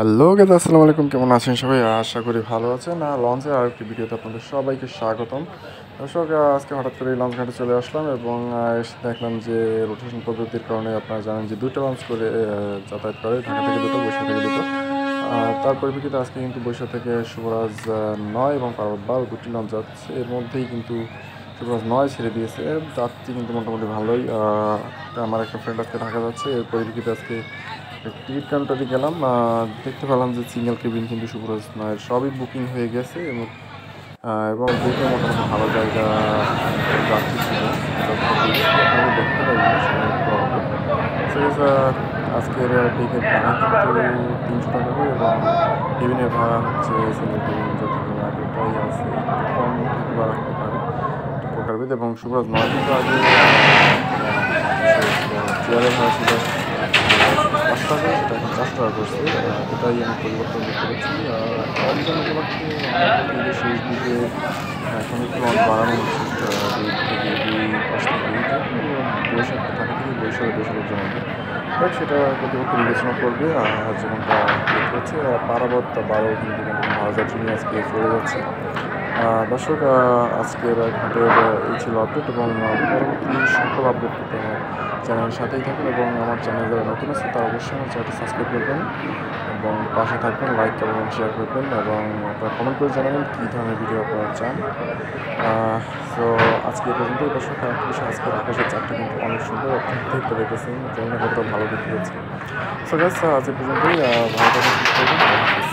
Hello guys, আসসালামু আলাইকুম। কেমন আছেন সবাই? আশা করি ভালো আছেন। লঞ্চের আরেকটি ভিডিওতে আপনাদের সবাইকে স্বাগতম। দর্শক, আজকে হঠাৎ করে লঞ্চ ঘাটে চলে আসলাম এবং এসে দেখলাম যে রোটেশন পদ্ধতির কারণে আপনারা জানেন যে দুটো লঞ্চ করে যাতায়াত করে, ঢাকা থেকে দুটো, বরিশাল থেকে দুটো। তার পরিপ্রেক্ষিতে আজকে কিন্তু বরিশাল থেকে শুভরাজ 9 এবং পার্বত 12 দুটি লঞ্চ যাচ্ছে। এর মধ্যেই কিন্তু শুভরাজ 9 ছেড়ে দিয়েছে। যাত্রী কিন্তু মোটামুটি ভালোই। আমার একটা ফ্রেন্ড আজকে ঢাকা যাচ্ছে, এর পরিপ্রেক্ষিতে আজকে টিকিট কাউন্টারে গেলাম, দেখতে পেলাম যে সিঙ্গেল কেবিন কিন্তু শুভরাজ 9 সবই বুকিং হয়ে গেছে এবং দেখে মোটামুটি ভালো জায়গা যাত্রী ছিল। আপনারা দেখতে পাইনি সময় একটু হবে। আজকের টিকিট ভাড়া কিন্তু 300 টাকা করে এবং কেবিনের ভাড়া হচ্ছে সিঙ্গেল কেবিন যত আগেটাই আছে, একটু কম হতে বা রাখতে পারে প্রকারভেদ। এবং শুভরাজ 9 কিন্তু আগে চেয়ারের ভাড়া ছিল 5 টাকা, সেটা এখন 4 টাকা করছে। এটাই আমি পরিবর্তন করতে পারছি। রমজান উপলক্ষে ঈদের শেষ দিকে এখন একটু লঞ্চ বাড়ানো হচ্ছে, 2 থেকে 2 পাশ থেকে বরিশাল, ঢাকা থেকে বরিশালের জন্য। বাট সেটা কর্তৃপক্ষ বিবেচনা করবে। আর যেমনটা দেখতে হচ্ছে পারাবত 12 কিন্তু ভাড়া যাত্রী নিয়ে আজকে চলে যাচ্ছে। দর্শক, আজকের ঘাটের এই ছিল আপডেট এবং পরবর্তী সকল আপডেট পেতে আমার চ্যানেলের সাথেই থাকুন এবং আমার চ্যানেল যারা নতুন আছে তারা অবশ্যই আমার চ্যানেলটি সাবস্ক্রাইব করবেন এবং পাশে থাকবেন, লাইক করবেন, শেয়ার করবেন এবং আপনারা কমেন্ট করে জানাবেন কী ধরনের ভিডিও আপনারা চান। সো আজকে এই পর্যন্তই। দর্শক, আরেকটা বিষয়, আজকের আকাশের চারটা কিন্তু অনেক সুন্দর, আপনারা দেখতে পেতেছেন, জানি না কতটা ভালো দেখতে পাচ্ছি। সো গাইস, আজ এই পর্যন্তই। ভালো থাকবেন, সুস্থ থাকবেন।